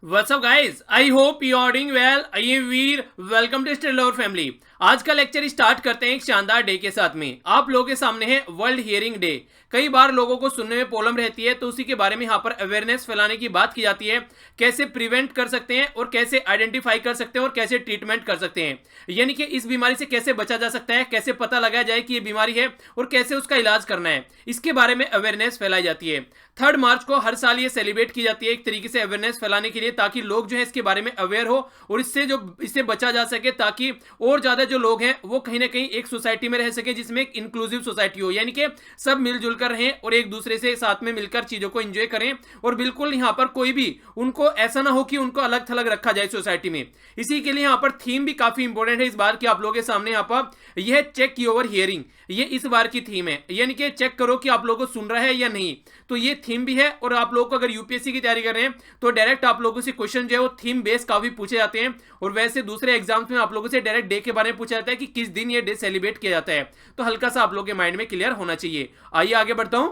What's up guys? I hope you are doing well. I am Veer. Welcome to study lover family. आज का lecture start करते हैं एक शानदार डे के साथ में. आप लोगों के सामने है वर्ल्ड हियरिंग डे. कई बार लोगों को सुनने में प्रॉब्लम रहती है, तो उसी के बारे में यहाँ पर अवेयरनेस फैलाने की बात की जाती है. कैसे प्रिवेंट कर सकते हैं और कैसे आइडेंटिफाई कर सकते हैं और कैसे ट्रीटमेंट कर सकते हैं, यानी कि इस बीमारी से कैसे बचा जा सकता है, कैसे पता लगाया जाए कि ये बीमारी है और कैसे उसका इलाज करना है, इसके बारे में अवेयरनेस फैलाई जाती है. 3 मार्च को हर साल ये सेलिब्रेट की जाती है एक तरीके से अवेयरनेस फैलाने के लिए, ताकि लोग जो है इसके बारे में अवेयर हो और इससे बचा जा सके, ताकि और ज्यादा जो लोग हैं वो कहीं ना कहीं एक सोसाइटी में रह सके जिसमें एक इंक्लूसिव सोसाइटी हो, यानी कि सब मिलजुल कर रहें और एक दूसरे से साथ में मिलकर चीजों को एंजॉय करें और बिल्कुल यहाँ पर कोई भी उनको ऐसा ना हो कि उनको अलग थलग रखा जाए सोसाइटी में. इसी के लिए यहाँ पर थीम भी काफी इंपॉर्टेंट है इस बार की आप लोगों के सामने. यहाँ पर यह चेक योर हियरिंग, ये इस बार की थीम है, यानी कि चेक करो कि आप लोगों को सुन रहा है या नहीं. तो ये थीम भी है और आप लोगों को अगर यूपीएससी की तैयारी कर रहे हैं तो डायरेक्ट आप लोगों से क्वेश्चन जो है वो थीम बेस काफी पूछे जाते हैं. और वैसे दूसरे एग्जाम्स में आप लोगों से डायरेक्ट डे के बारे में पूछा जाता है कि किस दिन ये डे सेलिब्रेट किया जाता है. तो हल्का सा आप लोगों के माइंड में क्लियर होना चाहिए. आइए आगे बढ़ता हूं.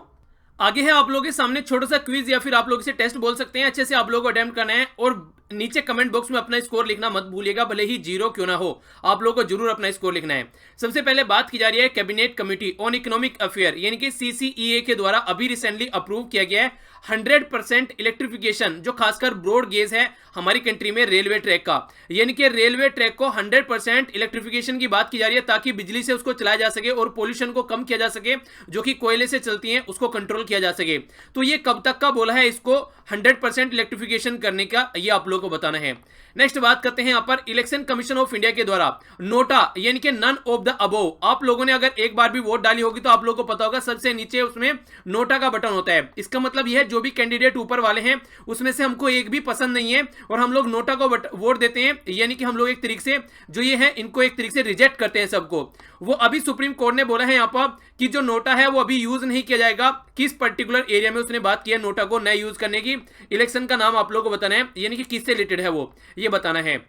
आगे है आप लोगों के सामने छोटा सा क्विज या फिर आप लोग इसे टेस्ट बोल सकते हैं. अच्छे से आप लोगों को अटेम्प्ट करना है और नीचे कमेंट बॉक्स में अपना स्कोर लिखना मत भूलिएगा, भले ही 0 क्यों ना हो, आप लोगों को जरूर अपना स्कोर लिखना है. सबसे पहले बात की जा रही है cabinet committee on economic affair, यानी कि सीसीईए के द्वारा अभी रिसेंटली अप्रूव किया गया है 100% इलेक्ट्रिफिकेशन, जो खासकर ब्रॉड गेज है हमारी कंट्री में रेलवे ट्रैक का, यानी कि रेलवे ट्रैक को 100% इलेक्ट्रिफिकेशन की बात की जा रही है, ताकि बिजली से उसको चलाया जा सके और पोल्यूशन को कम किया जा सके, जो कि कोयले से चलती हैं उसको कंट्रोल किया जा सके. तो ये कब तक का बोला है इसको 100% इलेक्ट्रिफिकेशन करने का, ये आप लोगों को बताना है. नेक्स्ट बात करते हैं यहाँ पर इलेक्शन कमीशन ऑफ इंडिया के द्वारा नोटा, यानी कि नन ऑफ द अबोव. आप लोगों ने अगर एक बार भी वोट डाली होगी तो आप लोगों को पता होगा सबसे नीचे उसमें नोटा का बटन होता है. इसका मतलब यह है जो भी कैंडिडेट ऊपर वाले हैं उसमें से हमको एक भी पसंद नहीं है और हम लोग नोटा को वोट देते हैं, यानी कि हम लोग एक तरीके से जो ये है इनको एक तरीके से रिजेक्ट करते हैं सबको. वो अभी सुप्रीम कोर्ट ने बोला है यहाँ पर कि जो नोटा है वो अभी यूज नहीं किया जाएगा. किस पर्टिकुलर एरिया में उसने बात की है नोटा को नए यूज करने की, इलेक्शन का नाम आप लोगों को बताना है, यानी कि किससे रिलेटेड है वो ये बताना है.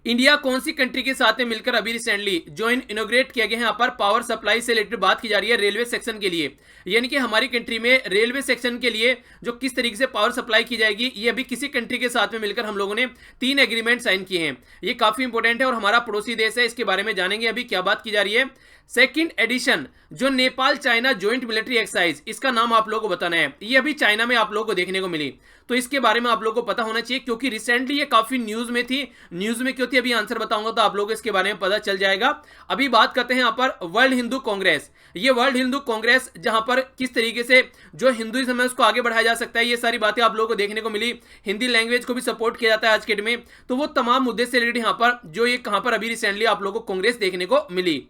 इंडिया कौन सी कंट्री के साथ में मिलकर अभी रिसेंटली ज्वाइन इनोग्रेट किया गया है यहाँ पर पावर सप्लाई से रिलेटेड बात की जा रही है रेलवे सेक्शन के लिए, यानी कि हमारी कंट्री में रेलवे सेक्शन के लिए जो किस तरीके से पावर सप्लाई की जाएगी, ये अभी किसी कंट्री के साथ में मिलकर हम लोगों ने 3 एग्रीमेंट साइन किए हैं. ये काफी इंपॉर्टेंट है और हमारा पड़ोसी देश है, इसके बारे में जानेंगे अभी क्या बात की जा रही है. सेकंड एडिशन जो Nepal China joint military exercise, इसका नाम आप लोगों को बताना है. ये अभी चाइना में आप लोगों को देखने को मिली, तो इसके बारे में आप लोगों को पता होना चाहिए, क्योंकि रिसेंटली ये काफी न्यूज में थी. न्यूज में क्यों थी अभी आंसर बताऊंगा तो आप लोगों को इसके बारे में पता चल जाएगा. अभी बात करते हैं यहाँ पर वर्ल्ड हिंदू कांग्रेस. ये वर्ल्ड हिंदू कांग्रेस जहां पर किस तरीके से जो हिंदुइज्म है उसको आगे बढ़ाया जा सकता है, ये सारी बातें आप लोगों को देखने को मिली. हिंदी लैंग्वेज को भी सपोर्ट किया जाता है आज के डेट में. तो वो तमाम मुद्दे से रिलेटेड यहाँ पर जो ये कहां पर अभी रिसेंटली आप लोगों को कांग्रेस देखने को मिली.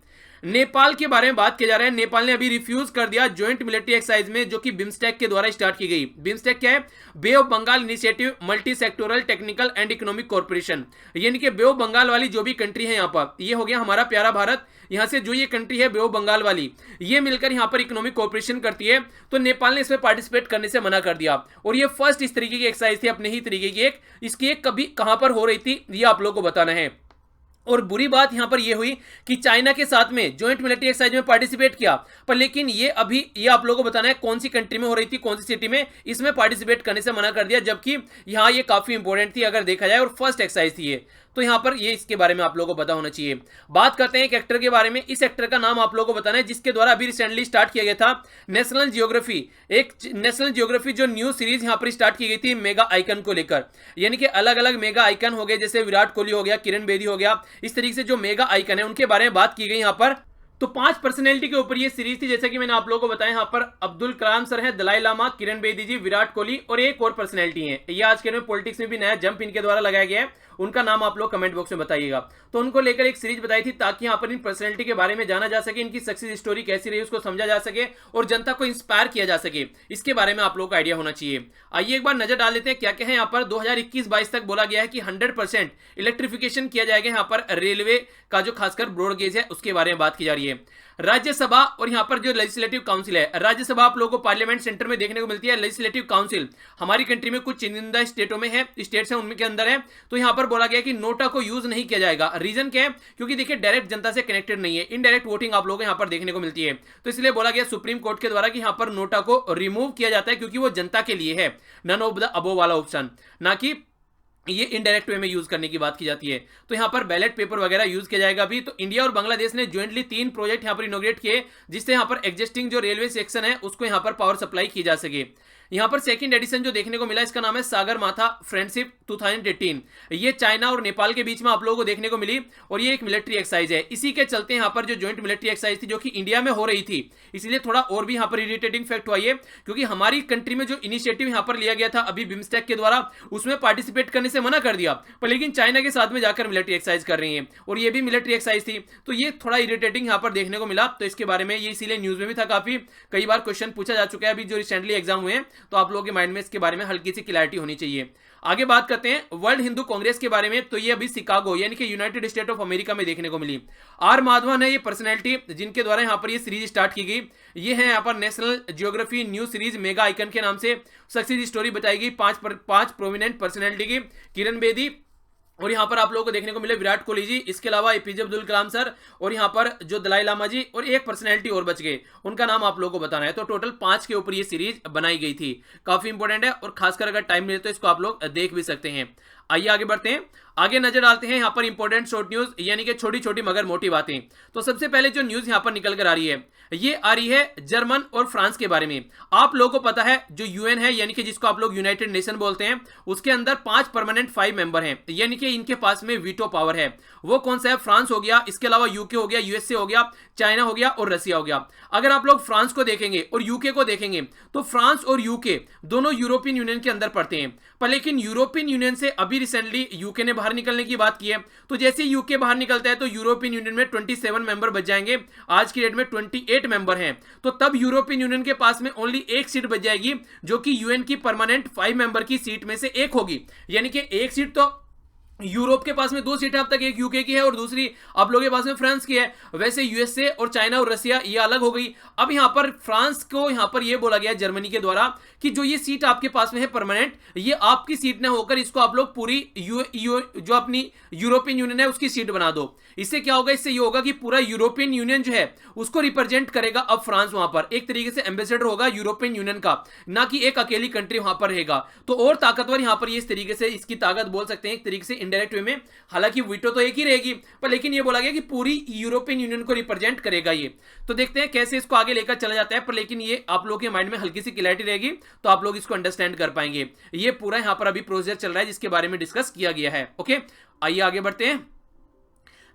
नेपाल के बारे में बात किया जा रहा है. नेपाल ने अभी रिफ्यूज कर दिया ज्वाइंट मिलिट्री एक्सरसाइज में जो कि बिम्स्टेक के द्वारा स्टार्ट की गई. बिम्स्टेक क्या है? Bay of Bengal initiative multi sectoral technical and economic corporation, यानी कि बे ऑफ बंगाल वाली जो भी कंट्री है यहाँ पर, ये हो गया हमारा प्यारा भारत. यहाँ से जो ये कंट्री है बे ऑफ बंगाल वाली, ये मिलकर यहाँ पर इकोनॉमिक कॉर्पोरेशन करती है. तो नेपाल ने इसमें पार्टिसिपेट करने से मना कर दिया और ये फर्स्ट इस तरीके की एक्सरसाइज थी अपने ही तरीके की एक. इसकी एक कभी कहां पर हो रही थी ये आप लोगों को बताना है. और बुरी बात यहां पर यह हुई कि चाइना के साथ में ज्वाइंट मिलिट्री एक्सरसाइज में पार्टिसिपेट किया, पर लेकिन ये अभी ये आप लोगों को बताना है कौन सी कंट्री में हो रही थी, कौन सी सिटी में, इसमें पार्टिसिपेट करने से मना कर दिया, जबकि यहां ये काफी इंपॉर्टेंट थी अगर देखा जाए और फर्स्ट एक्सरसाइज थी ये. तो यहां पर ये इसके बारे में आप लोगों को पता होना चाहिए. बात करते हैं एक एक्टर के बारे में. इस एक्टर का नाम आप लोगों को बताना है जिसके द्वारा अभी रिसेंटली स्टार्ट किया गया था नेशनल जियोग्राफी. एक नेशनल जियोग्राफी जो न्यू सीरीज यहां पर स्टार्ट की गई थी मेगा आइकन को लेकर, यानी कि अलग अलग मेगा आइकन हो गए, जैसे विराट कोहली हो गया, किरण बेदी हो गया, इस तरीके से जो मेगा आइकन है उनके बारे में बात की गई यहां पर. तो 5 पर्सनैलिटी के ऊपर ये सीरीज थी, जैसे कि मैंने आप लोगों को बताया. यहाँ पर अब्दुल कलाम सर है, दलाई लामा, किरण बेदी जी, विराट कोहली और एक और पर्सनैलिटी है. ये आज के में पॉलिटिक्स में भी नया जंप इनके द्वारा लगाया गया है, उनका नाम आप लोग कमेंट बॉक्स में बताइएगा. तो उनको लेकर एक सीरीज बताई थी ताकि यहाँ पर इन पर्सनैलिटी के बारे में जाना जा सके, इनकी सक्सेस स्टोरी कैसी रही उसको समझा जा सके और जनता को इंस्पायर किया जा सके. इसके बारे में आप लोगों को आइडिया होना चाहिए. आइए एक बार नजर डाल लेते हैं क्या क्या है यहाँ पर. 2021-22 तक बोला गया है कि 100% इलेक्ट्रिफिकेशन किया जाएगा यहाँ पर रेलवे का जो खासकर ब्रॉड गेज है उसके बारे में बात की जा रही है. राज्यसभा और यहाँ पर जो लेजिस्लेटिव काउंसिल है, राज्यसभा आप लोगों को पार्लियामेंट सेंटर में देखने को मिलती है. लेजिस्लेटिव काउंसिल हमारी कंट्री में कुछ चुनिंदा स्टेटों में है, स्टेट्स हैं उनके अंदर है. तो यहाँ पर बोला गया कि नोटा को यूज नहीं किया जाएगा. रीजन क्या है? क्योंकि देखिए डायरेक्ट जनता से कनेक्टेड नहीं है, इनडायरेक्ट वोटिंग आप लोगों को यहाँ पर देखने को मिलती है. तो इसलिए बोला गया सुप्रीम कोर्ट के द्वारा कि यहाँ पर नोटा को रिमूव किया जाता है क्योंकि वो जनता के लिए है, नन ऑफ द अबोव वाला ऑप्शन, ना कि ये इनडायरेक्ट वे में यूज करने की बात की जाती है। तो यहाँ पर बैलेट पेपर वगैरह यूज किया जाएगा अभी। तो इंडिया और बांग्लादेश ने ज्वाइंटली 3 प्रोजेक्ट यहाँ पर इनोग्रेट किए, जिससे यहाँ पर एग्जिस्टिंग जो रेलवे सेक्शन है उसको यहाँ पर पावर सप्लाई की जा सके। यहाँ पर सेकंड एडिशन जो देखने को मिला, इसका नाम है सागर माथा फ्रेंडशिप 2018। ये चाइना और नेपाल के बीच में आप लोगों को देखने को मिली, और ये एक मिलिट्री एक्सरसाइज है। इसी के चलते यहाँ पर जो ज्वाइंट मिलिट्री एक्सरसाइज थी जो कि इंडिया में हो रही थी, इसलिए थोड़ा और भी यहाँ पर इरिटेटिंग फैक्ट हुआ है, क्योंकि हमारी कंट्री में जो इनिशिएटिव यहाँ पर लिया गया था अभी बिम्स्टेक के द्वारा, उसमें पार्टिसिपेट करने से मना कर दिया, पर लेकिन चाइना के साथ में जाकर मिलिट्री एक्सरसाइज कर रही है, और ये भी मिलिट्री एक्सरसाइज थी। तो ये थोड़ा इरिटेटिंग यहाँ पर देखने को मिला। तो इसके बारे में ये इसीलिए न्यूज में भी था, काफी कई बार क्वेश्चन पूछा जा चुका है अभी जो रिसेंटली एग्जाम हुए हैं, तो आप लोगों के माइंड में इसके बारे में हल्की सी क्लैरिटी होनी चाहिए। आगे बात करते हैं वर्ल्ड हिंदू कांग्रेस के बारे में। तो ये अभी शिकागो यानी कि यूनाइटेड स्टेट ऑफ अमेरिका में देखने को मिली। आर माधवन है ये पर्सनैलिटी जिनके द्वारा यहाँ पर ये सीरीज स्टार्ट की गई। ये है यहाँ पर national geography news series mega icon के नाम से सक्सेस स्टोरी बताई गई 5 प्रोमिनेंट पर्सनैलिटी की। किरण बेदी, और यहाँ पर आप लोगों को देखने को मिले विराट कोहली जी, इसके अलावा एपीजे अब्दुल कलाम सर, और यहाँ पर जो दलाई लामा जी, और एक पर्सनैलिटी और बच गए, उनका नाम आप लोगों को बताना है। तो टोटल 5 के ऊपर ये सीरीज बनाई गई थी। काफी इंपॉर्टेंट है, और खासकर अगर टाइम मिले तो इसको आप लोग देख भी सकते हैं। आइए आगे बढ़ते हैं, आगे नजर डालते हैं यहाँ पर इंपॉर्टेंट शॉर्ट न्यूज, यानी कि छोटी छोटी मगर मोटी बातें। तो सबसे पहले जो न्यूज यहाँ पर निकल कर आ रही है, ये आ रही है जर्मन और फ्रांस के बारे में। आप लोगों को पता है जो यूएन है, यानी कि जिसको आप लोग यूनाइटेड नेशन बोलते हैं, उसके अंदर 5 परमानेंट 5 मेंबर हैं, यानी कि इनके पास में वीटो पावर है। वो कौन सा है? फ्रांस हो गया, इसके अलावा यूके हो गया, यूएसए हो गया, चाइना हो गया, और रसिया हो गया। अगर आप लोग फ्रांस को देखेंगे और यूके को देखेंगे, तो फ्रांस और यूके दोनों यूरोपियन यूनियन के अंदर पड़ते हैं, पर लेकिन यूरोपियन यूनियन से अभी रिसेंटली यूके ने बाहर निकलने की बात की है। तो जैसे यूके बाहर निकलता है तो यूरोपियन यूनियन में 27 मेंबर बच जाएंगे। आज की डेट में 28 मेंबर हैं। तो तब यूरोपियन यूनियन के पास में ओनली एक सीट बच जाएगी, जो कि यूएन की परमानेंट 5 मेंबर की सीट में से एक होगी। यानी कि एक सीट तो यूरोप के पास में 2 सीटें अब तक, एक यूके की है और दूसरी आप लोगों के पास में फ्रांस की है। वैसे यूएसए और चाइना और रसिया ये अलग हो गई। अब यहां पर फ्रांस को यहां पर ये बोला गया जर्मनी के द्वारा कि जो ये सीट आपके पास में है परमानेंट, ये आपकी सीट ना होकर इसको आप लोग पूरी जो अपनी यूरोपियन यूनियन है उसकी सीट बना दो। इससे क्या होगा? इससे ये होगा कि पूरा यूरोपियन यूनियन जो है उसको रिप्रेजेंट करेगा अब फ्रांस, वहां पर एक तरीके से एम्बेसडर होगा यूरोपियन यूनियन का, ना कि एक अकेली कंट्री वहां पर रहेगा। तो और ताकतवर यहां पर ये इस तरीके से इसकी ताकत बोल सकते हैं एक तरीके से इनडायरेक्ट वे में। हालांकि वीटो तो एक ही रहेगी, पर लेकिन ये बोला गया कि पूरी यूरोपियन यूनियन को रिप्रेजेंट करेगा ये। तो देखते हैं कैसे इसको आगे लेकर चला जाता है, पर लेकिन ये आप लोगों के माइंड में हल्की सी क्लैरिटी रहेगी तो आप लोग इसको अंडरस्टैंड कर पाएंगे। ये पूरा यहां पर अभी प्रोसीजर चल रहा है जिसके बारे में डिस्कस किया गया है। ओके, आइए आगे बढ़ते हैं।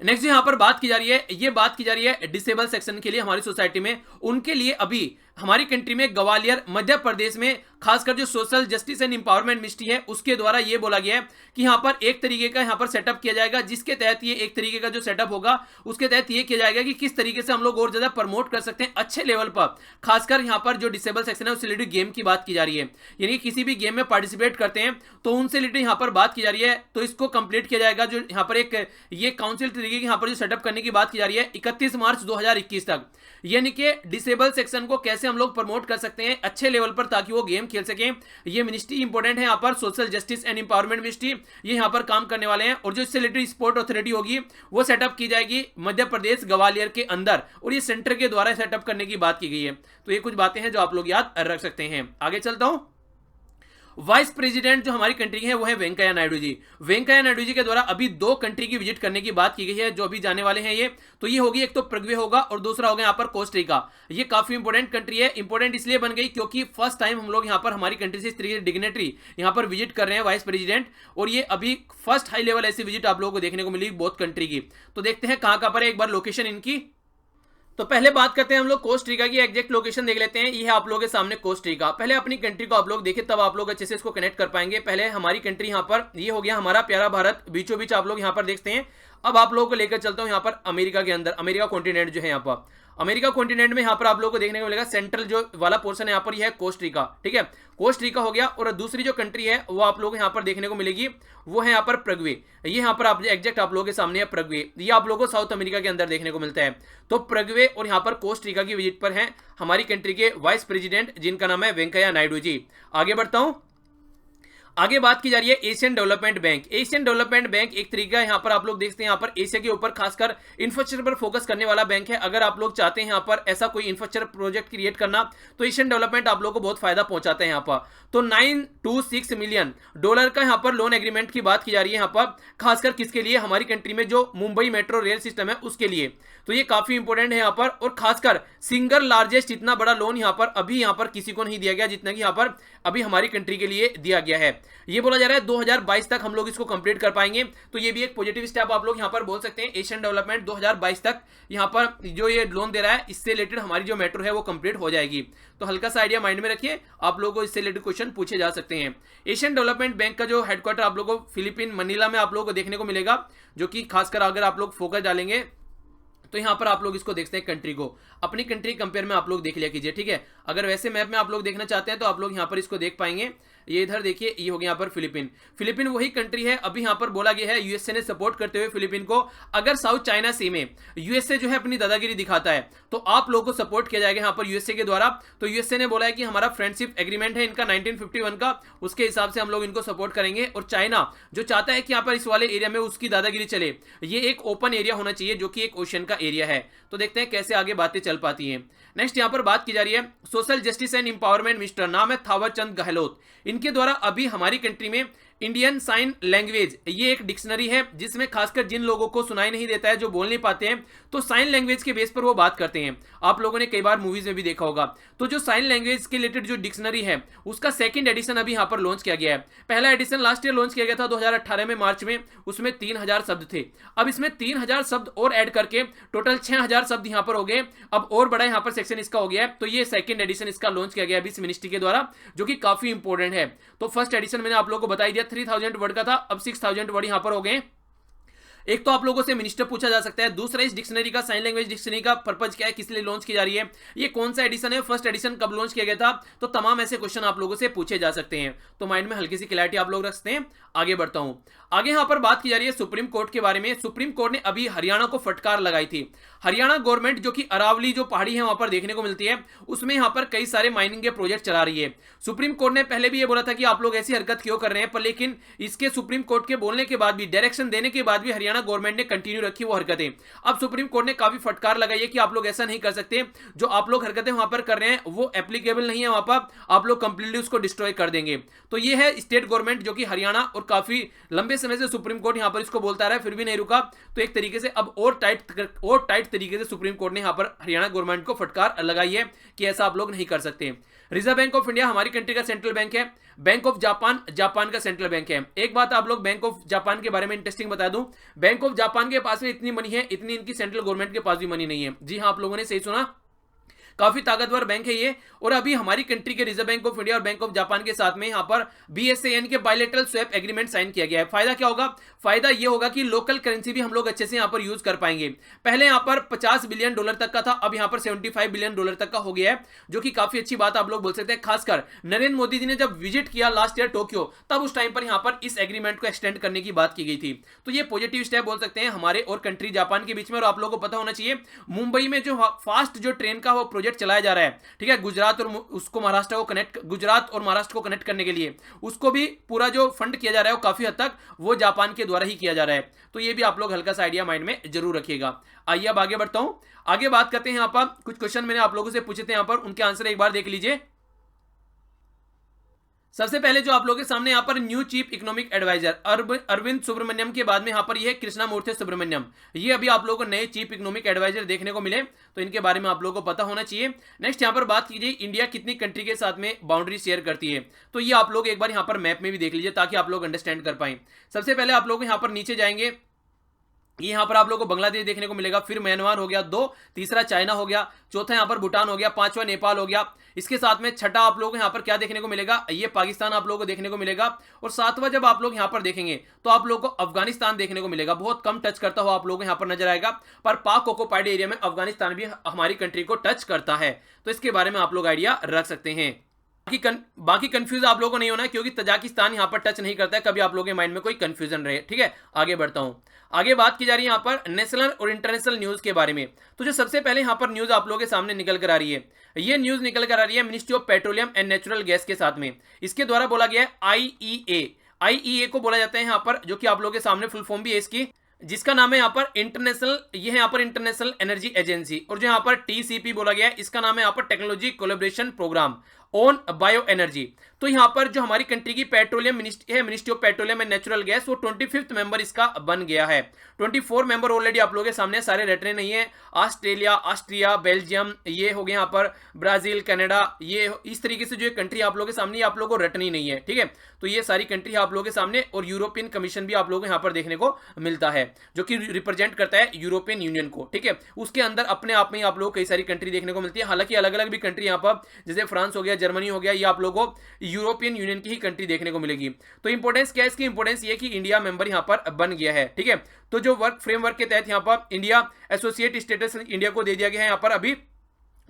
नेक्स्ट यहां पर बात की जा रही है, ये बात की जा रही है डिसेबल सेक्शन के लिए हमारी सोसाइटी में, उनके लिए अभी हमारी कंट्री में ग्वालियर मध्य प्रदेश में खासकर जो social justice and empowerment ministry है उसके द्वारा ये बोला गया है कि यहां पर एक तरीके का यहां पर सेटअप किया जाएगा, जिसके तहत ये एक तरीके का जो सेटअप होगा उसके तहत ये किया जाएगा कि किस तरीके से हम लोग और ज्यादा प्रमोट कर सकते हैं अच्छे लेवल पर। खासकर यहां पर जो डिसेबल सेक्शन है उससे रिलेटेड गेम की बात की जा रही है, यानी किसी भी गेम में पार्टिसिपेट करते हैं तो उनसे रिलेटेड यहां पर बात की जा रही है। तो इसको कंप्लीट किया जाएगा, जो यहां पर एक ये काउंसिल तरीके की यहां पर जो सेटअप करने की बात की जा रही है 31 मार्च 2021 तक, यानी कि डिसेबल सेक्शन को कैसे हम लोग प्रमोट कर सकते हैं अच्छे लेवल पर ताकि वो गेम खेल सकें। ये मिनिस्ट्री इंपॉर्टेंट है यहां पर, social justice and empowerment ministry, ये यहां पर काम करने वाले हैं। और जो इससे रिलेटेड स्पोर्ट अथॉरिटी होगी वो सेटअप की जाएगी मध्य प्रदेश ग्वालियर के अंदर, और ये सेंटर के द्वारा सेटअप करने की बात की गई है। तो ये कुछ बातें हैं जो आप लोग याद रख सकते हैं। आगे चलता हूं। वाइस प्रेसिडेंट जो हमारी कंट्री के हैं वो है वेंकैया नायडू जी। वेंकैया नायडू जी के द्वारा अभी 2 कंट्री की विजिट करने की बात की गई है जो अभी जाने वाले हैं ये। तो ये होगी, एक तो प्रगवे होगा और दूसरा होगा यहाँ पर कोस्टारिका। ये काफी इंपॉर्टेंट कंट्री है। इंपॉर्टेंट इसलिए बन गई क्योंकि फर्स्ट टाइम हम लोग यहाँ पर हमारी कंट्री से इस तरीके से डिग्नेटरी यहाँ पर विजिट कर रहे हैं वाइस प्रेसिडेंट, और ये अभी फर्स्ट हाई लेवल ऐसी विजिट आप लोगों को देखने को मिली बोथ कंट्री की। तो देखते हैं कहाँ पर है एक बार लोकेशन इनकी। तो पहले बात करते हैं हम लोग कोस्टारिका की एग्जैक्ट लोकेशन देख लेते हैं। ये है आप लोगों के सामने कोस्टारिका। पहले अपनी कंट्री को आप लोग देखें तब आप लोग अच्छे से इसको कनेक्ट कर पाएंगे। पहले हमारी कंट्री यहाँ पर, ये हो गया हमारा प्यारा भारत, बीचों बीच आप लोग यहाँ पर देखते हैं। अब आप लोगों को लेकर चलता हूँ यहाँ पर अमेरिका के अंदर, अमेरिका कॉन्टिनेंट जो है यहाँ पर, अमेरिका कॉन्टिनेंट में यहाँ पर आप लोगों को देखने को मिलेगा सेंट्रल जो वाला पोर्शन है यहाँ पर, यह है कोस्टारिका। ठीक है, कोस्टारिका हो गया। और दूसरी जो कंट्री है वो आप लोग यहाँ पर देखने को मिलेगी वो है यहाँ पर प्रगवे। ये यहाँ पर आप एग्जैक्ट आप लोगों के सामने है प्रगवे। ये आप लोगों को साउथ अमेरिका के अंदर देखने को मिलता है। तो प्रगवे और यहाँ पर कोस्टारिका की विजिट पर है हमारी कंट्री के वाइस प्रेसिडेंट जिनका नाम है वेंकैया नायडू जी। आगे बढ़ता हूँ। आगे बात की जा रही है Asian development bank. Asian development bank एक तरीका यहाँ पर आप लोग देखते हैं, यहाँ पर एशिया के ऊपर खासकर इंफ्रास्ट्रक्चर पर फोकस करने वाला बैंक है। अगर आप लोग चाहते हैं यहाँ पर ऐसा कोई इंफ्रास्ट्रक्चर प्रोजेक्ट क्रिएट करना तो एशियन डेवलपमेंट आप लोग को बहुत फायदा पहुंचाता है यहाँ पर। तो 926 मिलियन डॉलर का यहाँ पर लोन एग्रीमेंट की बात की जा रही है यहाँ पर, खासकर किसके लिए, हमारी कंट्री में जो मुंबई मेट्रो रेल सिस्टम है उसके लिए। तो ये काफी इंपॉर्टेंट है यहाँ पर, और खासकर सिंगल लार्जेस्ट इतना बड़ा लोन यहाँ पर अभी यहाँ पर किसी को नहीं दिया गया जितना कि यहाँ पर अभी हमारी कंट्री के लिए दिया गया है। ये बोला जा रहा है 2022 तक हम लोग इसको कंप्लीट कर पाएंगे। तो ये भी एक पॉजिटिव स्टेप आप लोग यहाँ पर बोल सकते हैं। एशियन डेवलपमेंट 2022 तक यहाँ पर जो ये लोन दे रहा है, इससे रिलेटेड हमारी जो मेट्रो है वो कंप्लीट हो जाएगी। तो हल्का सा आइडिया माइंड में रखिए, आप लोगों को इससे रिलेटेड क्वेश्चन पूछे जा सकते हैं। एशियन डेवलपमेंट बैंक का जो हेडक्वार्टर आप लोगों को फिलीपीन मनीला में आप लोगों को देखने को मिलेगा, जो कि खासकर अगर आप लोग फोकस डालेंगे तो यहाँ पर आप लोग इसको देखते हैं, कंट्री को अपनी कंट्री कंपेयर में आप लोग देख लिया कीजिए, ठीक है। अगर वैसे मैप में आप लोग देखना चाहते हैं तो आप लोग यहाँ पर इसको देख पाएंगे। ये इधर देखिए, ये हो गया यहाँ पर फिलीपीन। फिलीपीन वही कंट्री है, अभी यहाँ पर बोला गया है यूएसए ने सपोर्ट करते हुए फिलीपीन को, अगर साउथ चाइना सी में यूएसए जो है अपनी दादागिरी दिखाता है तो आप लोगों को सपोर्ट किया जाएगा यहाँ पर यूएसए के द्वारा। तो यूएसए ने बोला है कि हमारा फ्रेंडशिप एग्रीमेंट है इनका 1951 का, उसके हिसाब से हम लोग इनको सपोर्ट करेंगे। और चाइना जो चाहता है कि यहाँ पर इस वाले एरिया में उसकी दादागिरी चले, ये एक ओपन एरिया होना चाहिए जो कि एक ओशन का एरिया है। तो देखते हैं कैसे आगे बातें चल पाती हैं। नेक्स्ट यहाँ पर बात की जा रही है social justice and empowerment minister, नाम है थावर चंद गहलोत। इनके द्वारा अभी हमारी कंट्री में इंडियन साइन लैंग्वेज, ये एक डिक्शनरी है जिसमें खासकर जिन लोगों को सुनाई नहीं देता है, जो बोल नहीं पाते हैं, तो साइन लैंग्वेज के बेस पर वो बात करते हैं। आप लोगों ने कई बार मूवीज में भी देखा होगा। तो जो साइन लैंग्वेज के रिलेटेड जो डिक्शनरी है उसका सेकंड एडिशन अभी यहाँ पर लॉन्च किया गया है। पहला एडिशन लास्ट ईयर लॉन्च किया गया था 2018 में मार्च में, उसमें 3000 शब्द थे। अब इसमें 3000 शब्द और ऐड करके टोटल 6000 शब्द यहाँ पर हो गए। अब और बड़ा यहाँ पर सेक्शन इसका हो गया है। तो ये सेकंड एडिशन इसका लॉन्च किया गया अभी इस मिनिस्ट्री के द्वारा, जो कि काफी इंपॉर्टेंट है। तो फर्स्ट एडिशन मैंने आप लोगों को बताई दिया 3000 वर्ड का था, अब 6000 वर्ड यहां पर हो गए। एक तो आप लोगों से मिनिस्टर पूछा जा सकता है, दूसरा इस डिक्शनरी का, साइन लैंग्वेज डिक्शनरी का पर्पज क्या है, किस लिए लॉन्च की जा रही है, ये कौन सा एडिशन है, फर्स्ट एडिशन कब लॉन्च किया गया था। तो तमाम ऐसे क्वेश्चन आप लोगों से पूछे जा सकते हैं। तो माइंड में हल्की सी क्लैरिटी आप लोग रख सकते हैं। आगे बढ़ता हूं। आगे यहां पर बात की जा रही है सुप्रीम कोर्ट के बारे में। सुप्रीम कोर्ट ने अभी हरियाणा को फटकार लगाई थी। हरियाणा गवर्नमेंट जो कि अरावली जो पहाड़ी है वहां पर देखने को मिलती है, उसमें यहां पर कई सारे माइनिंग के प्रोजेक्ट चला रही है। सुप्रीम कोर्ट ने पहले भी ये बोला था कि आप लोग ऐसी हरकत क्यों कर रहे हैं, पर लेकिन इसके सुप्रीम कोर्ट के बोलने के बाद भी, डायरेक्शन देने के बाद भी हरियाणा गवर्नमेंट ने कंटिन्यू रखी वो हरकतें। अब सुप्रीम कोर्ट ने काफी फटकार लगाई है कि आप लोग ऐसा नहीं कर सकते, जो आप लोग हरकतें वहां पर कर रहे हैं वो एप्लीकेबल नहीं है, वहां पर आप लोग कंप्लीटली उसको डिस्ट्रॉय कर देंगे। तो ये है स्टेट गवर्नमेंट जो कि हरियाणा, और काफी लंबे समय से सुप्रीम कोर्ट यहां पर इसको बोलता रहा है, फिर भी नहीं रुका। तो एक तरीके से अब और टाइट तरीके से सुप्रीम कोर्ट ने यहां पर हरियाणा गवर्नमेंट को फटकार लगाई है कि ऐसा आप लोग नहीं कर सकते। रिजर्व बैंक ऑफ इंडिया हमारी कंट्री का सेंट्रल बैंक है। बैंक ऑफ जापान जापान का सेंट्रल बैंक है। एक बात आप लोग बैंक ऑफ जापान के बारे में इंटरेस्टिंग बता दूं, बैंक ऑफ जापान के पास में इतनी मनी है, इतनी इनकी सेंट्रल गवर्नमेंट के पास भी मनी नहीं है। जी हां, आप लोगों ने सही सुना, काफी ताकतवर बैंक है ये। और अभी हमारी कंट्री के रिजर्व बैंक ऑफ इंडिया और बैंक ऑफ जापान के साथ में यहां पर BSAN के बायलैटरल स्वैप एग्रीमेंट साइन किया गया है। फायदा क्या होगा? फायदा ये होगा कि लोकल करेंसी भी हम लोग अच्छे से यहां पर यूज कर पाएंगे। पहले यहां पर $50 बिलियन तक का था, अब यहां पर $75 बिलियन तक का हो गया है, जो कि काफी अच्छी बात आप लोग बोल सकते हैं। खासकर नरेंद्र मोदी जी ने जब विजिट किया लास्ट ईयर टोक्यो, तब उस टाइम पर यहां पर इस एग्रीमेंट को एक्सटेंड करने की बात की गई थी। तो ये पॉजिटिव स्टेप बोल सकते हैं हमारे और कंट्री जापान के बीच में। और आप लोगों को पता होना चाहिए, मुंबई में जो फास्ट जो ट्रेन का वो प्रोजेक्ट चलाया जा रहा है, ठीक है, गुजरात और उसको महाराष्ट्र को कनेक्ट, गुजरात और महाराष्ट्र को कनेक्ट करने के लिए, उसको भी पूरा जो फंड किया जा रहा है वो काफी हद तक वो जापान के द्वारा ही किया जा रहा है। तो ये भी आप लोग हल्का सा आइडिया माइंड में जरूर रखिएगा। आइए अब आगे बढ़ता हूं। आगे बात करते हैं, यहां पर कुछ क्वेश्चन मैंने आप लोगों से पूछे थे, यहां पर उनके आंसर एक बार देख लीजिए। सबसे पहले जो आप लोगों के सामने यहाँ पर new chief economic adviser Arvind Subramanian के बाद में यहाँ पर ये कृष्णामूर्ति सुब्रमण्यम, ये अभी आप लोगों को नए चीफ इकोनॉमिक एडवाइजर देखने को मिले, तो इनके बारे में आप लोगों को पता होना चाहिए। नेक्स्ट यहाँ पर बात कीजिए, इंडिया कितनी कंट्री के साथ में बाउंड्री शेयर करती है, तो ये आप लोग एक बार यहाँ पर मैप में भी देख लीजिए ताकि आप लोग अंडरस्टैंड कर पाए। सबसे पहले आप लोग यहाँ पर नीचे जाएंगे, ये यहां पर आप लोगों को बांग्लादेश देखने को मिलेगा, फिर म्यांमार हो गया 2, तीसरा चाइना हो गया, चौथा यहां पर भूटान हो गया, पांचवा नेपाल हो गया। इसके साथ में छठा आप लोग यहां पर क्या देखने को मिलेगा, ये पाकिस्तान आप लोगों को देखने को मिलेगा। और सातवां जब आप लोग यहां पर देखेंगे तो आप लोगों को अफगानिस्तान देखने को मिलेगा, बहुत कम टच करता हुआ आप लोगों को यहां पर नजर आएगा, पर पाक ऑक्युपाइड एरिया में अफगानिस्तान भी हमारी कंट्री को टच करता है। तो इसके बारे में आप लोग आइडिया रख सकते हैं। बाकी कंफ्यूज आप लोगों को नहीं होना, क्योंकि तजाकिस्तान यहां पर टच नहीं करता है, कभी आप लोगों के माइंड में कोई कंफ्यूजन रहे। ठीक है, आगे बढ़ता हूं। आगे बात की जा रही है यहां पर नेशनल और इंटरनेशनल न्यूज के बारे में। तो जो सबसे पहले यहां पर न्यूज आप लोगों के सामने निकल कर आ रही है, ये न्यूज निकल कर आ रही है ministry of petroleum and natural gas के साथ में। इसके द्वारा बोला गया है आईईए को बोला जाता है यहां पर, जो कि आप लोगों के सामने फुल फॉर्म भी है इसकी, जिसका नाम है यहाँ पर इंटरनेशनल, ये है यहाँ पर इंटरनेशनल एनर्जी एजेंसी। और जो यहाँ पर टीसीपी बोला गया है, इसका नाम है यहाँ पर technology collaboration program on bio energy. तो यहाँ पर जो हमारी कंट्री की पेट्रोलियम मिनिस्ट्री है, ministry of petroleum and natural gas, वो 25th मेंबर इसका बन गया है। 24 मेंबर ऑलरेडी आप लोगों के सामने, सारे रटने नहीं है। ऑस्ट्रेलिया, ऑस्ट्रिया, बेल्जियम, ये हो गया यहाँ पर ब्राजील, कनाडा, ये इस तरीके से जो कंट्री आप लोगों के सामने, आप लोगों को रटनी नहीं है। ठीक है, तो ये सारी कंट्री आप लोगों के सामने, और यूरोपियन कमीशन भी आप लोगों को यहाँ पर देखने को मिलता है, जो कि रिप्रेजेंट करता है यूरोपियन यूनियन को। ठीक है, उसके अंदर अपने आप में आप लोग कई सारी कंट्री देखने को मिलती है। हालांकि अलग अलग भी कंट्री यहाँ पर, जैसे फ्रांस हो गया, जर्मनी हो गया, ये आप लोगों को यूरोपियन यूनियन की ही कंट्री देखने को मिलेगी। तो इंपॉर्टेंस क्या है इसकी? इंपॉर्टेंस ये कि इंडिया मेंबर यहां पर बन गया है। ठीक है, तो जो वर्क फ्रेमवर्क के तहत यहां पर इंडिया एसोसिएट स्टेटस इंडिया को दे दिया गया है यहां पर अभी,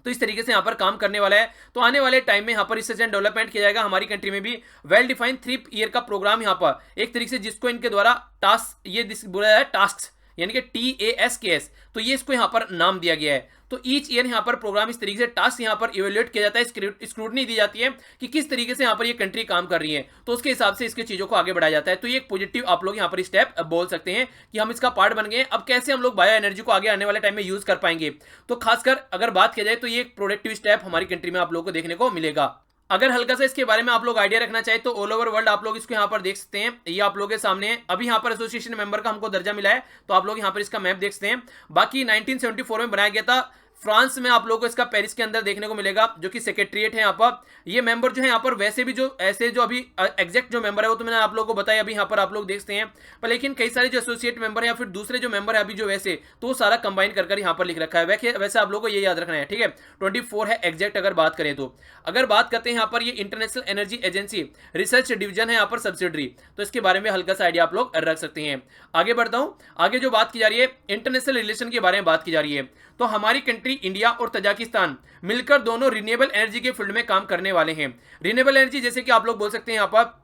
तो इस तरीके से यहां पर काम करने वाला है। तो आने वाले टाइम में यहां पर रिसर्च एंड डेवलपमेंट किया जाएगा हमारी कंट्री में भी। वेल डिफाइंड 3 ईयर का प्रोग्राम यहां पर एक तरीके से, जिसको इनके द्वारा टास्क, ये बोला जाए टास्क, यानी कि TASKS, तो ये इसको यहां पर नाम दिया गया है। तो ईच ईयर यहां पर प्रोग्राम इस तरीके से टास्क यहां पर इवेल्युएट किया जाता है, स्क्रूटनी दी जाती है कि किस तरीके से यहां पर ये कंट्री काम कर रही है, तो उसके हिसाब से इसके चीजों को आगे बढ़ाया जाता है। तो ये एक पॉजिटिव आप लोग यहां पर स्टेप बोल सकते हैं कि हम इसका पार्ट बन गए। अब कैसे हम लोग बायो एनर्जी को आगे आने वाले टाइम में यूज कर पाएंगे, तो खासकर अगर बात किया जाए तो ये एक प्रोडक्टिव स्टेप हमारी कंट्री में आप लोगों को देखने को मिलेगा। अगर हल्का सा इसके बारे में आप लोग आइडिया रखना चाहे तो ऑल ओवर वर्ल्ड आप लोग इसको यहाँ पर देख सकते हैं, ये आप लोगों के सामने है। अभी यहाँ पर एसोसिएशन मेंबर का हमको दर्जा मिला है, तो आप लोग यहाँ पर इसका मैप देख सकते हैं। बाकी 1974 में बनाया गया था फ्रांस में, आप लोगों को इसका पेरिस के अंदर देखने को मिलेगा, जो कि सेक्रेटरीट है यहाँ पर। ये मेंबर जो है यहाँ पर, वैसे भी जो ऐसे जो अभी एग्जैक्ट जो मेंबर है वो तो मैंने आप लोगों को बताया, अभी यहाँ पर आप लोग देखते हैं। पर लेकिन कई सारे जो एसोसिएट मेंबर है या फिर दूसरे जो मेंबर है अभी जो वैसे, तो वो सारा कंबाइन कर यहाँ पर लिख रखा है। वैसे आप लोगों को ये याद रखना है। ठीक है, 24 है एग्जैक्ट अगर बात करें तो। अगर बात करते हैं यहाँ पर, ये international energy agency research division है यहाँ पर सब्सिडरी, तो इसके बारे में हल्का सा आइडिया आप लोग रख सकते हैं। आगे बढ़ता हूँ। आगे जो बात की जा रही है इंटरनेशनल रिलेशन के बारे में बात की जा रही है, तो हमारी कंट्री इंडिया और तजाकिस्तान मिलकर दोनों रिन्यूएबल एनर्जी के फील्ड में काम करने वाले हैं। रिन्यूएबल एनर्जी जैसे कि आप लोग बोल सकते हैं यहाँ पर,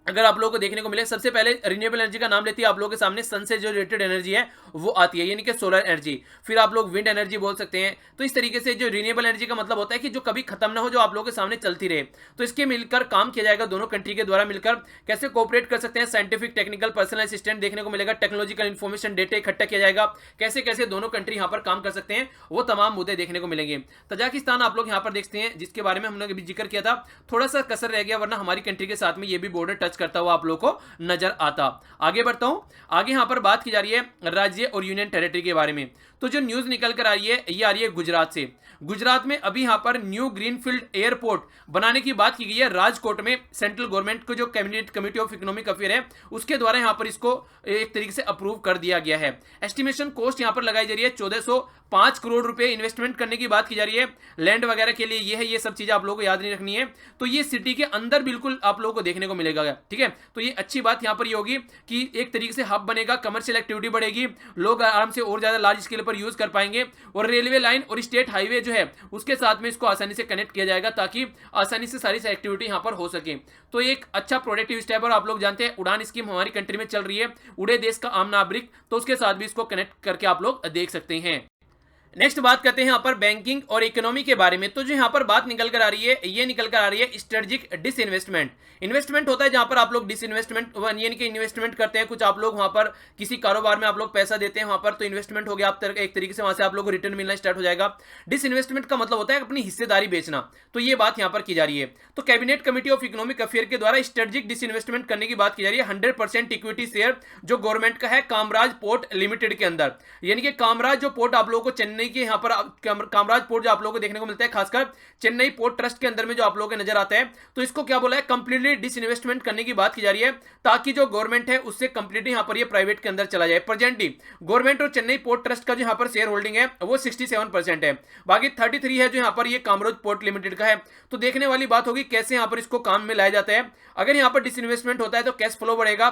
अगर आप लोगों को देखने को मिले, सबसे पहले रिन्यूएबल एनर्जी का नाम लेती है आप लोगों के सामने, सन से जो रिलेटेड एनर्जी है वो आती है, यानी कि सोलर एनर्जी। फिर आप लोग विंड एनर्जी बोल सकते हैं। तो इस तरीके से जो रिन्यूएबल एनर्जी का मतलब होता है कि जो कभी खत्म ना हो, जो आप लोगों के सामने चलती रहे। तो इसके मिलकर काम किया जाएगा दोनों कंट्री के द्वारा मिलकर। कैसे कोऑपरेट कर सकते हैं, साइंटिफिक, टेक्निकल, पर्सनल असिस्टेंट देखने को मिलेगा, टेक्नोलॉजिकल इन्फॉर्मेशन डेटा इकट्ठा किया जाएगा, कैसे कैसे दोनों कंट्री यहाँ पर काम कर सकते हैं, वो तमाम मुद्दे देखने को मिलेंगे। तजाकिस्तान आप लोग यहाँ पर देखते हैं, जिसके बारे में हमने अभी जिक्र किया था, थोड़ा सा कसर रह गया, वरना हमारी कंट्री के साथ में ये भी बॉर्डर टच करता हुआ आप लोग को नजर आता। आगे बढ़ता हूं। आगे यहां पर बात की जा रही है राज्य और यूनियन टेरिटरी के बारे में। तो जो न्यूज निकल कर आ रही है, ये आ रही है गुजरात से। गुजरात में अभी यहां पर न्यू ग्रीनफील्ड एयरपोर्ट बनाने की बात की गई है राजकोट में। सेंट्रल गवर्नमेंट को जो cabinet committee of economic affair है, उसके द्वारा यहां पर इसको एक तरीके से अप्रूव कर दिया गया है। एस्टिमेशन कॉस्ट यहां पर लगाई जा रही है 1405 करोड़ रुपए इन्वेस्टमेंट करने की बात की जा रही है लैंड वगैरह के लिए। ये है, ये सब चीजें आप लोगों को याद नहीं रखनी है। तो ये सिटी के अंदर बिल्कुल आप लोगों को देखने को मिलेगा। ठीक है, तो ये अच्छी बात यहां पर ये होगी कि एक तरीके से हब बनेगा, कमर्शियल एक्टिविटी बढ़ेगी, लोग आराम से और ज्यादा लार्ज स्केल पर यूज कर पाएंगे, और रेलवे लाइन और स्टेट हाईवे जो है उसके साथ में इसको आसानी से कनेक्ट किया जाएगा, ताकि आसानी से सारी एक्टिविटी यहां पर हो सके। तो एक अच्छा प्रोडक्टिव स्टेप, और आप लोग जानते हैं उड़ान स्कीम हमारी कंट्री में चल रही है, उड़े देश का आम नागरिक, तो उसके साथ भी इसको कनेक्ट करके आप लोग देख सकते हैं। नेक्स्ट बात करते हैं यहाँ पर बैंकिंग और इकोनॉमी के बारे में। तो जो यहाँ पर बात निकल कर आ रही है, ये निकल कर आ रही है स्ट्रेटेजिक डिसइन्वेस्टमेंट। इन्वेस्टमेंट होता है जहां पर आप लोग डिसइन्वेस्टमेंट, यानी कि इन्वेस्टमेंट करते हैं कुछ आप लोग, वहां पर किसी कारोबार में आप लोग पैसा देते हैं वहां पर, तो इन्वेस्टमेंट हो गया, आप एक तरीके से वहां से आप लोग को रिटर्न मिलना स्टार्ट हो जाएगा। डिसइन्वेस्टमेंट का मतलब होता है अपनी हिस्सेदारी बेचना। तो ये बात यहाँ पर की जा रही है। तो cabinet committee of economic affair के द्वारा स्ट्रेटेजिक डिसइन्वेस्टमेंट करने की बात की जा रही है। 100% इक्विटी शेयर जो गवर्नमेंट का है कामराज पोर्ट लिमिटेड के अंदर, यानी कि कामराज जो पोर्ट आप लोगों को चेन्नई के यहाँ पर कामराज पोर्ट जो आप लोगों को देखने को मिलता है, खासकर चेन्नई पोर्ट ट्रस्ट के अंदर में जो आप लोगों को नजर आता है, तो इसको क्या बोला है, कंप्लीटली डिसइन्वेस्टमेंट करने की बात की जा रही है, ताकि जो गवर्नमेंट है उससे कंप्लीटली यहां पर ये प्राइवेट के अंदर चला जाए। प्रेजेंटली गवर्नमेंट और चेन्नई पोर्ट ट्रस्ट का जो यहां पर शेयर होल्डिंग है वो 67% है, बाकी 33 है जो यहां पर ये कामराज पोर्ट लिमिटेड का है। तो देखने वाली बात होगी कैसे यहां पर इसको काम में लाया जाता है। अगर यहां पर डिसइन्वेस्टमेंट होता है तो कैश फ्लो बढ़ेगा,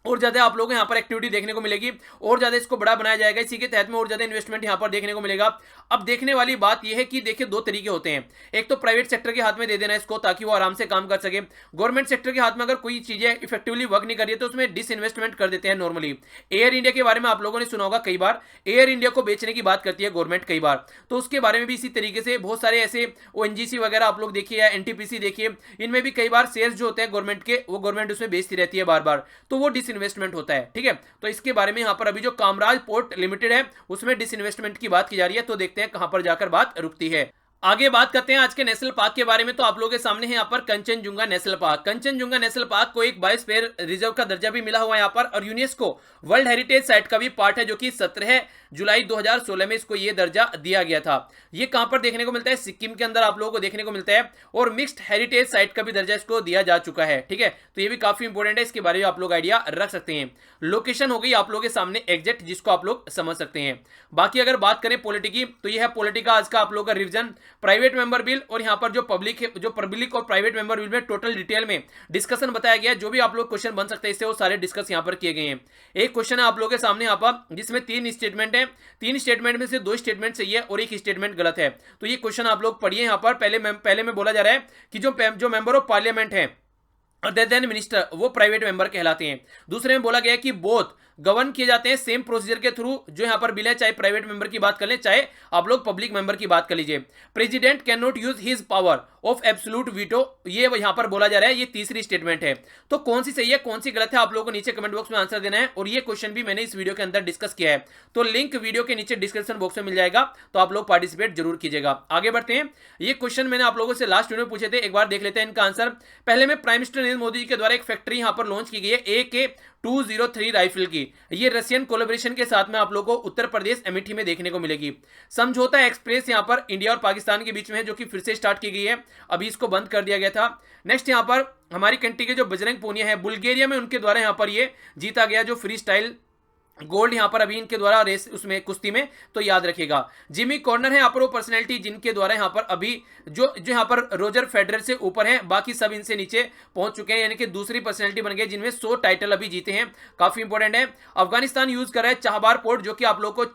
और ज्यादा आप लोगों को यहाँ पर एक्टिविटी देखने को मिलेगी, और ज्यादा इसको बड़ा बनाया जाएगा, इसी के तहत में और ज्यादा इन्वेस्टमेंट यहाँ पर देखने को मिलेगा। अब देखने वाली बात यह है कि देखिए दो तरीके होते हैं, एक तो प्राइवेट सेक्टर के हाथ में दे देना इसको ताकि वो आराम से काम कर सके। गवर्नमेंट सेक्टर के हाथ में अगर कोई चीजें इफेक्टिवली वर्क नहीं कर रही है तो उसमें डिसइन्वेस्टमेंट कर देते हैं नॉर्मली। एयर इंडिया के बारे में आप लोगों ने सुना होगा, कई बार एयर इंडिया को बेचने की बात करती है गवर्नमेंट कई बार, तो उसके बारे में भी इसी तरीके से बहुत सारे ऐसे ओएनजीसी वगैरह आप लोग देखिए या एनटीपीसी देखिए, इनमें भी कई बार शेयर्स जो होते हैं गवर्नमेंट के वो गवर्नमेंट उसमें बेचती रहती है बार बार, तो वो डिसइन्वेस्टमेंट होता है। ठीक है, तो इसके बारे में यहां पर अभी जो कामराज पोर्ट लिमिटेड है उसमें डिसइन्वेस्टमेंट की बात की जा रही है, तो देखते हैं कहां पर जाकर बात रुकती है। आगे बात करते हैं आज के नेशनल पार्क के बारे में। तो आप लोगों के सामने है यहाँ पर Kanchenjunga national park. Kanchenjunga national park को एक बायोस्फीयर रिजर्व का दर्जा भी मिला हुआ है यहाँ पर, और यूनेस्को वर्ल्ड हेरिटेज साइट का भी पार्ट है, जो कि 17 जुलाई 2016 में इसको ये दर्जा दिया गया था। ये कहां पर देखने को मिलता है, सिक्किम के अंदर आप लोगों को देखने को मिलता है, और मिक्स्ड हेरिटेज साइट का भी दर्जा इसको दिया जा चुका है। ठीक है, तो ये भी काफी इंपॉर्टेंट है, इसके बारे में आप लोग आइडिया रख सकते हैं। लोकेशन हो गई आप लोगों के सामने एग्जैक्ट, जिसको आप लोग समझ सकते हैं। बाकी अगर बात करें पॉलिटी की, तो यह है पॉलिटी का आज का आप लोगों का रिवीजन, प्राइवेट मेंबर बिल, और यहाँ पर जो पब्लिक और प्राइवेट मेंबर बिल में टोटल डिटेल में डिस्कशन बताया गया है। जो भी आप लोग क्वेश्चन बन सकते हैं इससे वो सारे डिस्कस यहाँ पर किए गए हैं। एक क्वेश्चन है आप लोगों के सामने यहाँ पर जिसमें 3 स्टेटमेंट है, 3 स्टेटमेंट में से 2 स्टेटमेंट सही है और 1 स्टेटमेंट गलत है। तो ये क्वेश्चन आप लोग पढ़िए यहाँ पर। पहले में बोला जा रहा है कि जो मेंबर ऑफ पार्लियामेंट है अदर देन मिनिस्टर वो प्राइवेट मेंबर कहलाते हैं। दूसरे में बोला गया कि बोथ गवर्न किए जाते हैं सेम प्रोसीजर के थ्रू, जो यहां पर बिल है, चाहे प्राइवेट मेंबर की बात कर ले चाहे आप लोग पब्लिक मेंबर की बात कर लीजिए। President can not use his power of absolute veto, ये यहां पर बोला जा रहा है, ये तीसरी स्टेटमेंट है। तो कौन सी सही है कौन सी गलत है आप लोगों को नीचे कमेंट बॉक्स में आंसर देना है, और ये क्वेश्चन भी मैंने इस वीडियो के अंदर डिस्कस किया है, तो लिंक वीडियो के नीचे डिस्क्रिप्शन बॉक्स में मिल जाएगा, तो आप लोग पार्टिसिपेट जरूर कीजिएगा। आगे बढ़ते हैं, ये क्वेश्चन मैंने आप लोगों से लास्ट वीडियो में पूछे थे, एक बार देख लेते हैं इनका आंसर। पहले में प्राइम मिनिस्टर नरेंद्र मोदी जी के द्वारा एक फैक्ट्री यहां पर लॉन्च की गई है AK-203 राइफल की, ये रशियन कोलैबोरेशन के साथ में आप लोगों को उत्तर प्रदेश अमेठी में देखने को मिलेगी। समझौता एक्सप्रेस यहां पर इंडिया और पाकिस्तान के बीच में है, जो कि फिर से स्टार्ट की गई है, अभी इसको बंद कर दिया गया था। नेक्स्ट यहां पर हमारी कंट्री के जो बजरंग पूनिया है बुल्गारिया में, उनके द्वारा यहां पर ये जीता गया जो फ्री स्टाइल गोल्ड यहां पर अभी इनके द्वारा रेस उसमें कुश्ती में, तो याद रखिएगा। जिमी कॉर्नर है यहां पर वो पर्सनैलिटी जिनके द्वारा यहां पर अभी जो यहां पर रोजर फेडरर से ऊपर है, बाकी सब इनसे नीचे पहुंच चुके हैं, यानी कि दूसरी पर्सनैलिटी बन गए जिनमें 100 टाइटल अभी जीते हैं, काफी इंपॉर्टेंट है। अफगानिस्तान यूज कर रहा है चाहबार पोर्ट, जो कि आप लोग को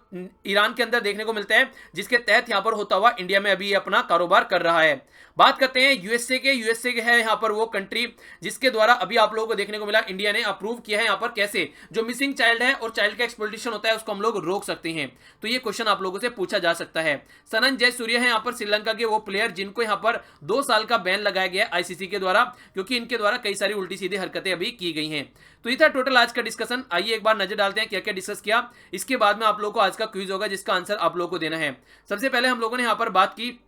ईरान के अंदर देखने को मिलता है, जिसके तहत यहां पर होता हुआ इंडिया में अभी अपना कारोबार कर रहा है। बात करते हैं यूएसए के है यहां पर वो कंट्री जिसके द्वारा अभी आप लोगों को देखने को मिला इंडिया ने अप्रूव किया है यहां पर कैसे जो मिसिंग चाइल्ड है और चाइल्ड का एक्सप्लॉयटेशन होता है उसको हम लोग रोक सकते हैं। तो ये क्वेश्चन आप लोगों से पूछा जा सकता है। सनन जयसूर्या है यहां पर श्रीलंका के वो प्लेयर जिनको यहां पर 2 साल का बैन लगाया गया आईसीसी के द्वारा, क्योंकि इनके द्वारा कई सारी उल्टी सीधी हरकतें अभी की गई हैं। तो ये था टोटल आज का डिस्कशन। आइए एक बार नजर डालते हैं क्या क्या डिस्कस किया, इसके बाद में आप लोगों को आज का क्विज होगा जिसका आंसर आप लोगों को देना है। सबसे पहले हम लोगों ने यहां पर बात की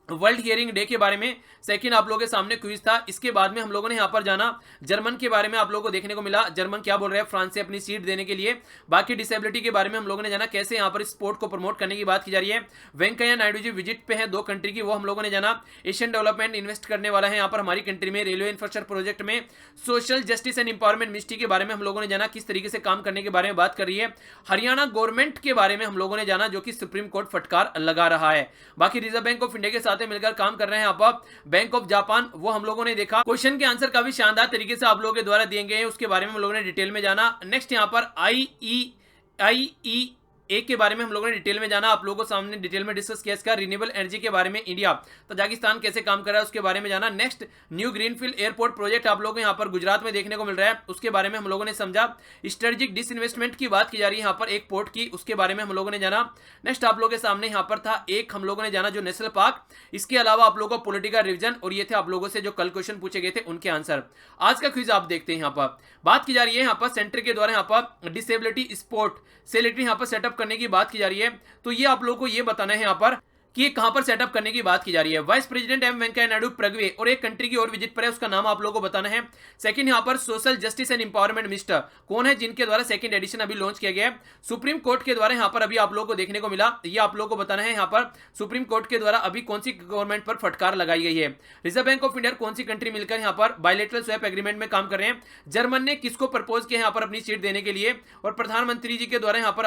वर्ल्ड हियरिंग डे के बारे में, सेकंड आप लोगों के सामने क्विज था। इसके बाद में हम लोगों ने यहां पर जाना जर्मन के बारे में, आप लोगों को देखने को मिला जर्मन क्या बोल रहे हैं फ्रांस से अपनी सीट देने के लिए। बाकी डिसेबिलिटी के बारे में हम लोगों ने जाना कैसे यहां पर स्पोर्ट को प्रमोट करने की बात की जा रही है। वेंकैया नायडू जी विजिट पे हैं 2 कंट्री की, वो हम लोगों ने जाना। एशियन डेवलपमेंट इन्वेस्ट करने वाला है यहाँ पर हमारी कंट्री में रेलवे इंफ्रास्ट्रक्चर प्रोजेक्ट में। Social justice and empowerment ministry के बारे में हम लोगों ने जाना, किस तरीके से काम करने के बारे में बात कर रही है। हरियाणा गवर्नमेंट के बारे में हम लोगों ने जाना, जो कि सुप्रीम कोर्ट फटकार लगा रहा है। बाकी रिजर्व बैंक ऑफ इंडिया के साथ मिलकर काम कर रहे हैं आप बैंक ऑफ जापान, वो हम लोगों ने देखा। क्वेश्चन के आंसर काफी शानदार तरीके से आप लोगों के द्वारा दिए गए हैं, उसके बारे में हम लोगों ने डिटेल में जाना। नेक्स्ट यहाँ पर IEA के बारे में हम लोगों ने डिटेल में जाना, आप लोगों को सामने डिटेल में डिस्कस किया इसका। रिन्यूएबल एनर्जी के बारे में इंडिया तजाकिस्तान कैसे काम कर रहा है उसके बारे में जाना। Next new greenfield airport project आप लोगों को यहाँ पर गुजरात में देखने को मिल रहा है, उसके बारे में हम लोगों ने समझा। स्ट्रेटेजिक डिसइन्वेस्टमेंट की बात की जा रही है यहाँ पर एक पोर्ट की, उसके बारे में हम लोगों ने जाना। नेक्स्ट आप लोगों के सामने यहाँ पर था एक हम लोगों ने जाना जो नेशनल पार्क, इसके अलावा आप लोगों को पॉलिटिकल रिवीजन, और ये थे आप लोगों से जो कल क्वेश्चन पूछे गए थे उनके आंसर। आज का क्विज आप देखते हैं, यहाँ पर बात की जा रही है यहाँ पर सेंटर के द्वारा यहाँ पर डिसेबिलिटी स्पोर्ट सेलेक्टी यहाँ पर सेटअप करने की बात की जा रही है। तो ये आप लोगों को ये बताना है यहाँ पर कि ये कहां पर सेटअप करने की बात की जा रही है। Vice president M Venkaiah Naidu Paraguay और एक कंट्री की और विजिट पर है, उसका नाम आप लोगों को बताना है। सेकंड यहां पर social justice and empowerment minister कौन है जिनके द्वारा सेकंड एडिशन अभी लॉन्च किया गया है। सुप्रीम कोर्ट के द्वारा यहां पर अभी आप लोगों को देखने को मिला, ये आप लोगों को बताना है यहां पर सुप्रीम कोर्ट के द्वारा अभी कौन सी गवर्नमेंट पर फटकार लगाई गई है। रिजर्व बैंक ऑफ इंडिया कौन सी कंट्री मिलकर यहां पर बायलैटरल स्वैप एग्रीमेंट में काम कर रहे हैं। जर्मन ने किसको प्रपोज किया यहां पर अपनी सीट देने के लिए, और प्रधानमंत्री जी के द्वारा यहां पर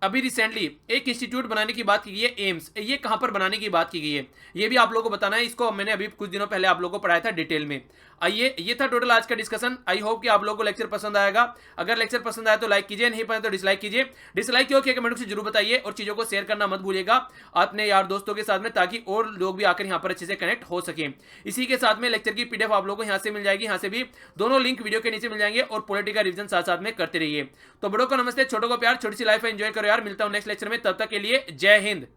अभी रिसेंटली एक इंस्टीट्यूट बनाने की बात की गई है एम्स, ये कहां यहाँ पर बनाने की बात की गई है, ये भी आप लोगों को बताना है। इसको मैंने अभी कुछ दिनों पहले आप लोगों को पढ़ाया था डिटेल में। आइए, ये था टोटल आज का डिस्कशन। आई होप कि आप लोगों को लेक्चर पसंद आएगा। अगर लेक्चर पसंद आया तो लाइक कीजिए, नहीं पसंद तो डिसलाइक कीजिए। डिसलाइक क्यों किया कमेंट से जरूर बताइए, और चीजों को शेयर करना मत भूलिएगा अपने यार दोस्तों के साथ में, ताकि और लोग भी आकर यहाँ पर अच्छे से कनेक्ट हो सके। इसी के साथ में लेक्चर की पीडीएफ आप लोगों को यहाँ से मिल जाएगी, यहाँ से भी दोनों लिंक वीडियो के नीचे मिल जाएंगे, और पॉलिटिकल रिवीजन साथ साथ में करते रहिए। तो बड़ों को नमस्ते, छोटों को प्यार, छोटी सी लाइफ एंजॉय करो यार। मिलता हूं नेक्स्ट लेक्चर में, तब तक के लिए जय हिंद।